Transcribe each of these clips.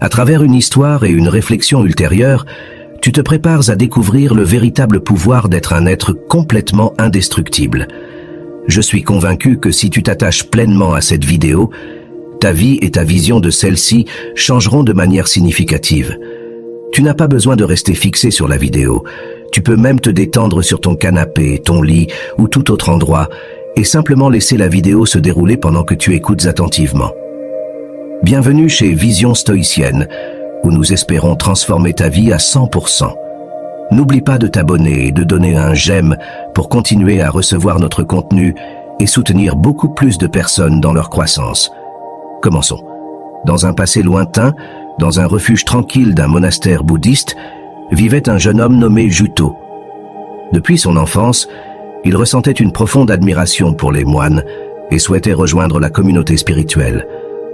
À travers une histoire et une réflexion ultérieure, tu te prépares à découvrir le véritable pouvoir d'être un être complètement indestructible. Je suis convaincu que si tu t'attaches pleinement à cette vidéo, ta vie et ta vision de celle-ci changeront de manière significative. Tu n'as pas besoin de rester fixé sur la vidéo. Tu peux même te détendre sur ton canapé, ton lit ou tout autre endroit et simplement laisser la vidéo se dérouler pendant que tu écoutes attentivement. Bienvenue chez Vision Stoïcienne, où nous espérons transformer ta vie à 100%. N'oublie pas de t'abonner et de donner un j'aime pour continuer à recevoir notre contenu et soutenir beaucoup plus de personnes dans leur croissance. Commençons. Dans un passé lointain, dans un refuge tranquille d'un monastère bouddhiste, vivait un jeune homme nommé Juto. Depuis son enfance, il ressentait une profonde admiration pour les moines et souhaitait rejoindre la communauté spirituelle.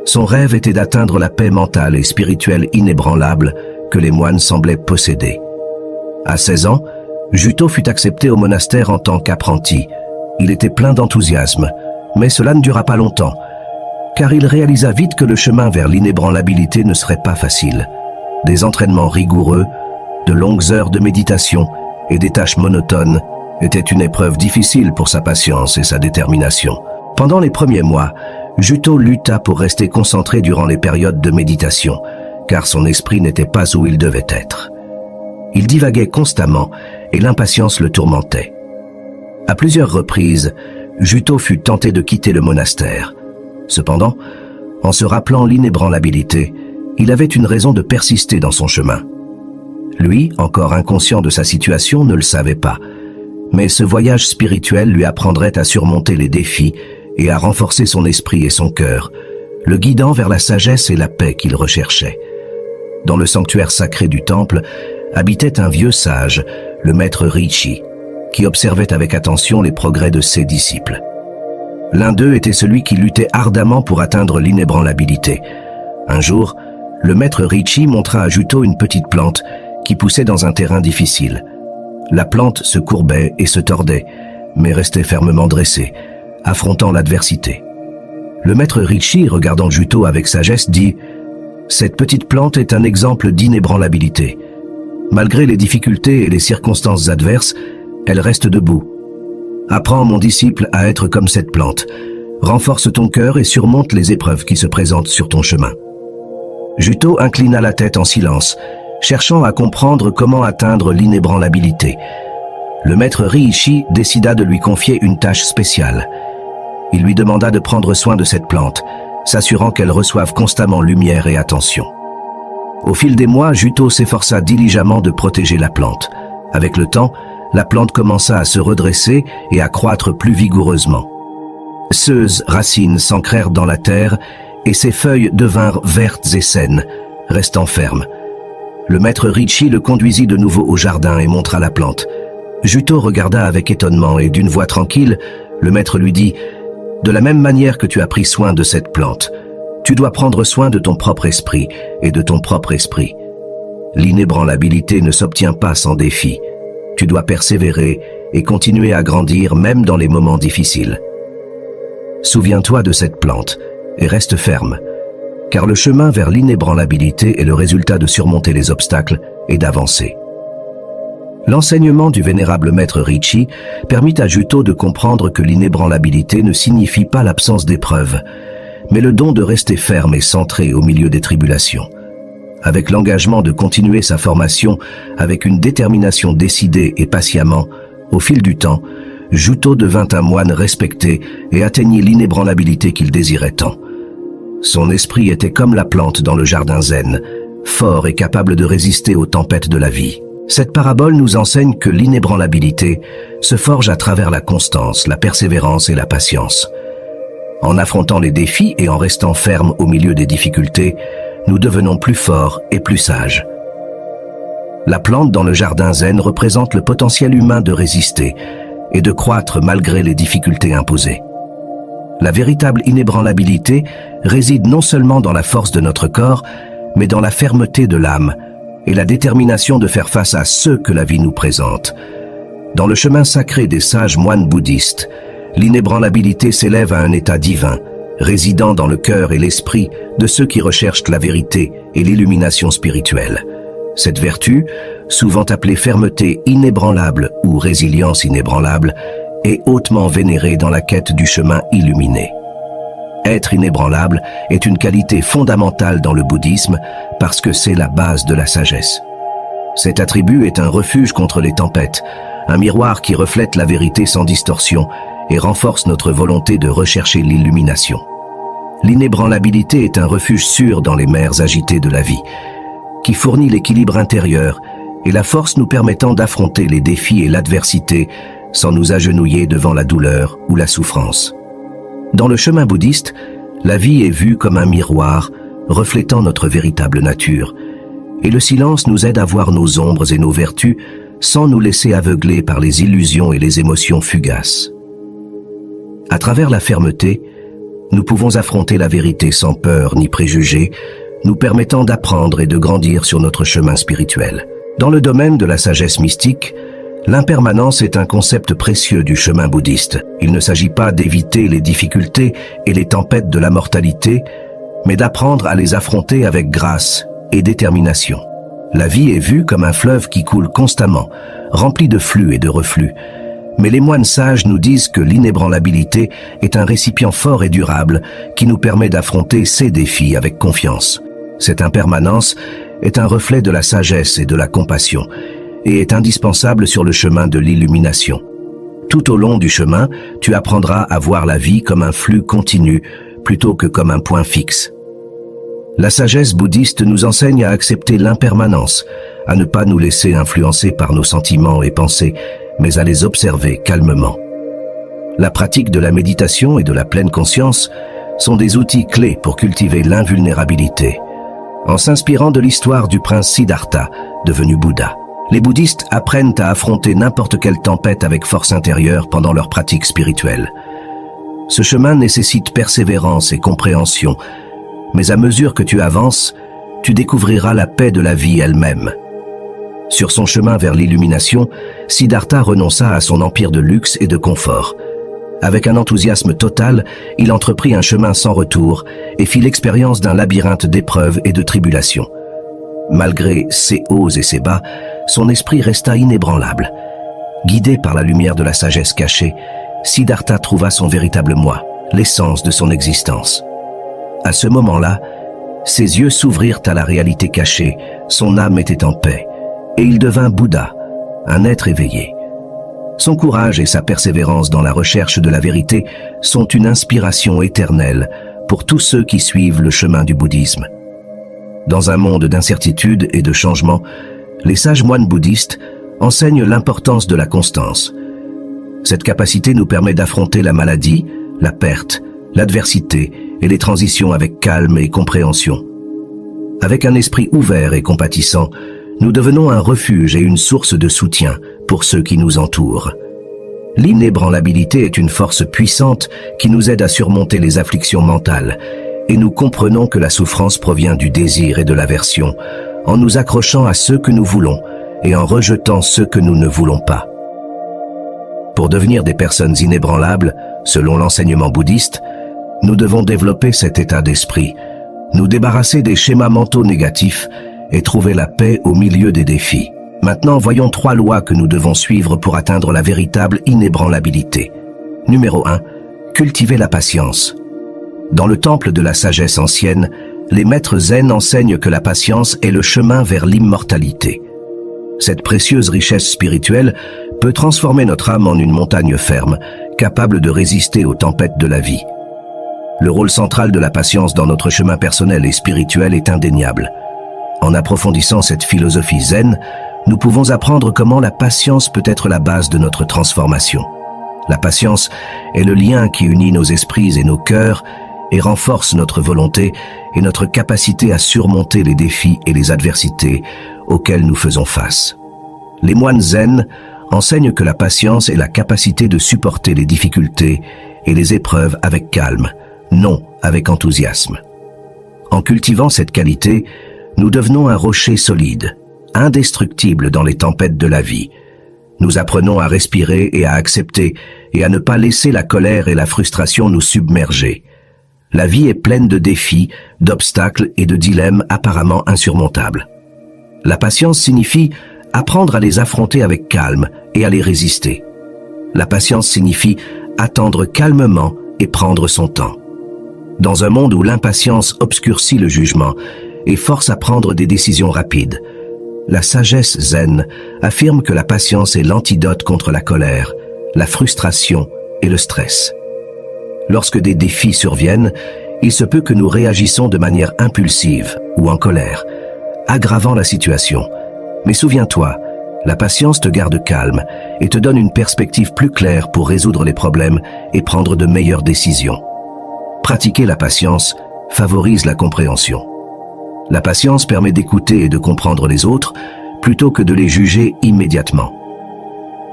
Son rêve était d'atteindre la paix mentale et spirituelle inébranlable que les moines semblaient posséder. À 16 ans, Juto fut accepté au monastère en tant qu'apprenti. Il était plein d'enthousiasme, mais cela ne dura pas longtemps, car il réalisa vite que le chemin vers l'inébranlabilité ne serait pas facile. Des entraînements rigoureux, de longues heures de méditation et des tâches monotones étaient une épreuve difficile pour sa patience et sa détermination. Pendant les premiers mois, Juto lutta pour rester concentré durant les périodes de méditation, car son esprit n'était pas où il devait être. Il divaguait constamment et l'impatience le tourmentait. À plusieurs reprises, Juto fut tenté de quitter le monastère. Cependant, en se rappelant l'inébranlabilité, il avait une raison de persister dans son chemin. Lui, encore inconscient de sa situation, ne le savait pas, mais ce voyage spirituel lui apprendrait à surmonter les défis et à renforcer son esprit et son cœur, le guidant vers la sagesse et la paix qu'il recherchait. Dans le sanctuaire sacré du temple, habitait un vieux sage, le maître Rishi, qui observait avec attention les progrès de ses disciples. L'un d'eux était celui qui luttait ardemment pour atteindre l'inébranlabilité. Un jour, le maître Rishi montra à Juto une petite plante qui poussait dans un terrain difficile. La plante se courbait et se tordait, mais restait fermement dressée, affrontant l'adversité. Le maître Rishi, regardant Juto avec sagesse, dit « Cette petite plante est un exemple d'inébranlabilité. Malgré les difficultés et les circonstances adverses, elle reste debout. Apprends, mon disciple, à être comme cette plante. Renforce ton cœur et surmonte les épreuves qui se présentent sur ton chemin. » Juto inclina la tête en silence, cherchant à comprendre comment atteindre l'inébranlabilité. Le maître Rishi décida de lui confier une tâche spéciale. Il lui demanda de prendre soin de cette plante, s'assurant qu'elle reçoive constamment lumière et attention. Au fil des mois, Juto s'efforça diligemment de protéger la plante. Avec le temps, la plante commença à se redresser et à croître plus vigoureusement. Ses racines s'ancrèrent dans la terre et ses feuilles devinrent vertes et saines, restant fermes. Le maître Rishi le conduisit de nouveau au jardin et montra la plante. Juto regarda avec étonnement et d'une voix tranquille, le maître lui dit « De la même manière que tu as pris soin de cette plante, tu dois prendre soin de ton propre esprit et de ton propre esprit. L'inébranlabilité ne s'obtient pas sans défi. Tu dois persévérer et continuer à grandir même dans les moments difficiles. Souviens-toi de cette plante et reste ferme, car le chemin vers l'inébranlabilité est le résultat de surmonter les obstacles et d'avancer. » L'enseignement du vénérable maître Rishi permit à Juto de comprendre que l'inébranlabilité ne signifie pas l'absence d'épreuves, mais le don de rester ferme et centré au milieu des tribulations. Avec l'engagement de continuer sa formation avec une détermination décidée et patiemment, au fil du temps, Juto devint un moine respecté et atteignit l'inébranlabilité qu'il désirait tant. Son esprit était comme la plante dans le jardin zen, fort et capable de résister aux tempêtes de la vie. Cette parabole nous enseigne que l'inébranlabilité se forge à travers la constance, la persévérance et la patience. En affrontant les défis et en restant ferme au milieu des difficultés, nous devenons plus forts et plus sages. La plante dans le jardin zen représente le potentiel humain de résister et de croître malgré les difficultés imposées. La véritable inébranlabilité réside non seulement dans la force de notre corps, mais dans la fermeté de l'âme et la détermination de faire face à ce que la vie nous présente. Dans le chemin sacré des sages moines bouddhistes, l'inébranlabilité s'élève à un état divin, résidant dans le cœur et l'esprit de ceux qui recherchent la vérité et l'illumination spirituelle. Cette vertu, souvent appelée fermeté inébranlable ou résilience inébranlable, est hautement vénérée dans la quête du chemin illuminé. Être inébranlable est une qualité fondamentale dans le bouddhisme parce que c'est la base de la sagesse. Cet attribut est un refuge contre les tempêtes, un miroir qui reflète la vérité sans distorsion et renforce notre volonté de rechercher l'illumination. L'inébranlabilité est un refuge sûr dans les mers agitées de la vie, qui fournit l'équilibre intérieur et la force nous permettant d'affronter les défis et l'adversité sans nous agenouiller devant la douleur ou la souffrance. Dans le chemin bouddhiste, la vie est vue comme un miroir reflétant notre véritable nature, et le silence nous aide à voir nos ombres et nos vertus sans nous laisser aveugler par les illusions et les émotions fugaces. À travers la fermeté, nous pouvons affronter la vérité sans peur ni préjugés, nous permettant d'apprendre et de grandir sur notre chemin spirituel. Dans le domaine de la sagesse mystique, l'impermanence est un concept précieux du chemin bouddhiste. Il ne s'agit pas d'éviter les difficultés et les tempêtes de la mortalité, mais d'apprendre à les affronter avec grâce et détermination. La vie est vue comme un fleuve qui coule constamment, rempli de flux et de reflux. Mais les moines sages nous disent que l'inébranlabilité est un récipient fort et durable qui nous permet d'affronter ces défis avec confiance. Cette impermanence est un reflet de la sagesse et de la compassion et est indispensable sur le chemin de l'illumination. Tout au long du chemin, tu apprendras à voir la vie comme un flux continu plutôt que comme un point fixe. La sagesse bouddhiste nous enseigne à accepter l'impermanence, à ne pas nous laisser influencer par nos sentiments et pensées, mais à les observer calmement. La pratique de la méditation et de la pleine conscience sont des outils clés pour cultiver l'invulnérabilité. En s'inspirant de l'histoire du prince Siddhartha, devenu Bouddha, les bouddhistes apprennent à affronter n'importe quelle tempête avec force intérieure pendant leur pratique spirituelle. Ce chemin nécessite persévérance et compréhension, mais à mesure que tu avances, tu découvriras la paix de la vie elle-même. Sur son chemin vers l'illumination, Siddhartha renonça à son empire de luxe et de confort. Avec un enthousiasme total, il entreprit un chemin sans retour et fit l'expérience d'un labyrinthe d'épreuves et de tribulations. Malgré ses hauts et ses bas, son esprit resta inébranlable. Guidé par la lumière de la sagesse cachée, Siddhartha trouva son véritable moi, l'essence de son existence. À ce moment-là, ses yeux s'ouvrirent à la réalité cachée, son âme était en paix, et il devint Bouddha, un être éveillé. Son courage et sa persévérance dans la recherche de la vérité sont une inspiration éternelle pour tous ceux qui suivent le chemin du bouddhisme. Dans un monde d'incertitude et de changement, les sages moines bouddhistes enseignent l'importance de la constance. Cette capacité nous permet d'affronter la maladie, la perte, l'adversité et les transitions avec calme et compréhension. Avec un esprit ouvert et compatissant, nous devenons un refuge et une source de soutien pour ceux qui nous entourent. L'inébranlabilité est une force puissante qui nous aide à surmonter les afflictions mentales, et nous comprenons que la souffrance provient du désir et de l'aversion, en nous accrochant à ceux que nous voulons et en rejetant ceux que nous ne voulons pas. Pour devenir des personnes inébranlables, selon l'enseignement bouddhiste, nous devons développer cet état d'esprit, nous débarrasser des schémas mentaux négatifs et trouver la paix au milieu des défis. Maintenant, voyons 3 lois que nous devons suivre pour atteindre la véritable inébranlabilité. Numéro 1. Cultiver la patience. Dans le temple de la sagesse ancienne, les maîtres zen enseignent que la patience est le chemin vers l'immortalité. Cette précieuse richesse spirituelle peut transformer notre âme en une montagne ferme, capable de résister aux tempêtes de la vie. Le rôle central de la patience dans notre chemin personnel et spirituel est indéniable. En approfondissant cette philosophie zen, nous pouvons apprendre comment la patience peut être la base de notre transformation. La patience est le lien qui unit nos esprits et nos cœurs et renforce notre volonté et notre capacité à surmonter les défis et les adversités auxquels nous faisons face. Les moines zen enseignent que la patience est la capacité de supporter les difficultés et les épreuves avec calme, non avec enthousiasme. En cultivant cette qualité, nous devenons un rocher solide, indestructible dans les tempêtes de la vie. Nous apprenons à respirer et à accepter et à ne pas laisser la colère et la frustration nous submerger. La vie est pleine de défis, d'obstacles et de dilemmes apparemment insurmontables. La patience signifie apprendre à les affronter avec calme et à les résister. La patience signifie attendre calmement et prendre son temps. Dans un monde où l'impatience obscurcit le jugement et force à prendre des décisions rapides, la sagesse zen affirme que la patience est l'antidote contre la colère, la frustration et le stress. Lorsque des défis surviennent, il se peut que nous réagissons de manière impulsive ou en colère, aggravant la situation. Mais souviens-toi, la patience te garde calme et te donne une perspective plus claire pour résoudre les problèmes et prendre de meilleures décisions. Pratiquer la patience favorise la compréhension. La patience permet d'écouter et de comprendre les autres plutôt que de les juger immédiatement.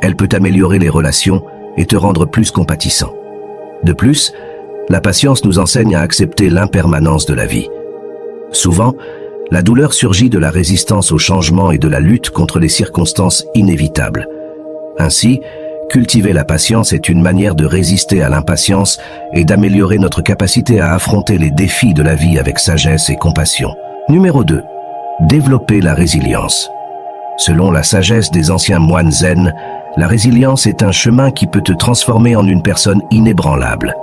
Elle peut améliorer les relations et te rendre plus compatissant. De plus, la patience nous enseigne à accepter l'impermanence de la vie. Souvent, la douleur surgit de la résistance au changement et de la lutte contre les circonstances inévitables. Ainsi, cultiver la patience est une manière de résister à l'impatience et d'améliorer notre capacité à affronter les défis de la vie avec sagesse et compassion. Numéro 2. Développer la résilience. Selon la sagesse des anciens moines zen, la résilience est un chemin qui peut te transformer en une personne inébranlable.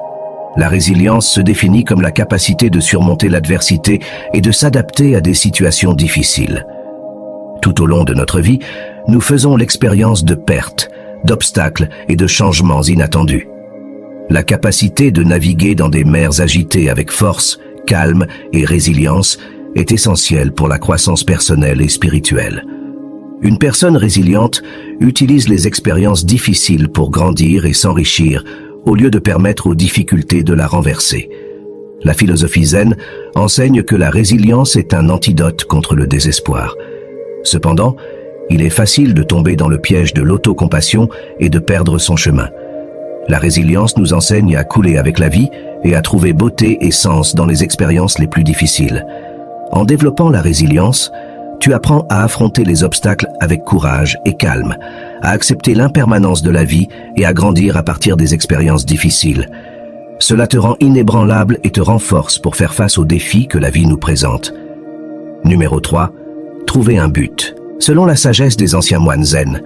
La résilience se définit comme la capacité de surmonter l'adversité et de s'adapter à des situations difficiles. Tout au long de notre vie, nous faisons l'expérience de pertes, d'obstacles et de changements inattendus. La capacité de naviguer dans des mers agitées avec force, calme et résilience est essentielle pour la croissance personnelle et spirituelle. Une personne résiliente utilise les expériences difficiles pour grandir et s'enrichir, au lieu de permettre aux difficultés de la renverser. La philosophie zen enseigne que la résilience est un antidote contre le désespoir. Cependant, il est facile de tomber dans le piège de l'autocompassion et de perdre son chemin. La résilience nous enseigne à couler avec la vie et à trouver beauté et sens dans les expériences les plus difficiles. En développant la résilience, tu apprends à affronter les obstacles avec courage et calme, à accepter l'impermanence de la vie et à grandir à partir des expériences difficiles. Cela te rend inébranlable et te renforce pour faire face aux défis que la vie nous présente. Numéro 3. Trouver un but. Selon la sagesse des anciens moines zen,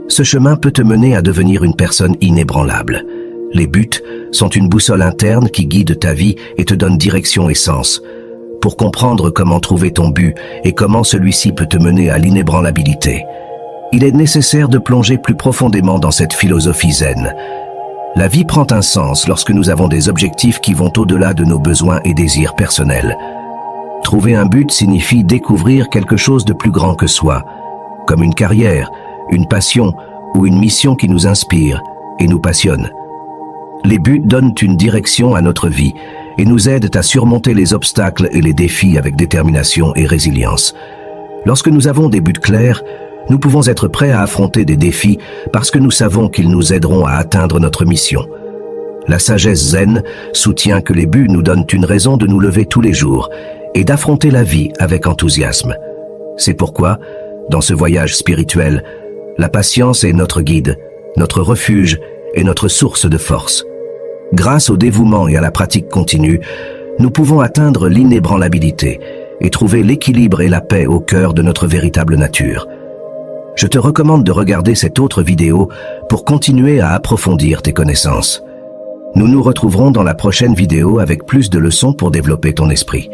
ce chemin peut te mener à devenir une personne inébranlable. Les buts sont une boussole interne qui guide ta vie et te donne direction et sens. Pour comprendre comment trouver ton but et comment celui-ci peut te mener à l'inébranlabilité, il est nécessaire de plonger plus profondément dans cette philosophie zen. La vie prend un sens lorsque nous avons des objectifs qui vont au-delà de nos besoins et désirs personnels. Trouver un but signifie découvrir quelque chose de plus grand que soi, comme une carrière, une passion ou une mission qui nous inspire et nous passionne. Les buts donnent une direction à notre vie et nous aident à surmonter les obstacles et les défis avec détermination et résilience. Lorsque nous avons des buts clairs, nous pouvons être prêts à affronter des défis parce que nous savons qu'ils nous aideront à atteindre notre mission. La sagesse zen soutient que les buts nous donnent une raison de nous lever tous les jours et d'affronter la vie avec enthousiasme. C'est pourquoi, dans ce voyage spirituel, la patience est notre guide, notre refuge et notre source de force. Grâce au dévouement et à la pratique continue, nous pouvons atteindre l'inébranlabilité et trouver l'équilibre et la paix au cœur de notre véritable nature. Je te recommande de regarder cette autre vidéo pour continuer à approfondir tes connaissances. Nous nous retrouverons dans la prochaine vidéo avec plus de leçons pour développer ton esprit.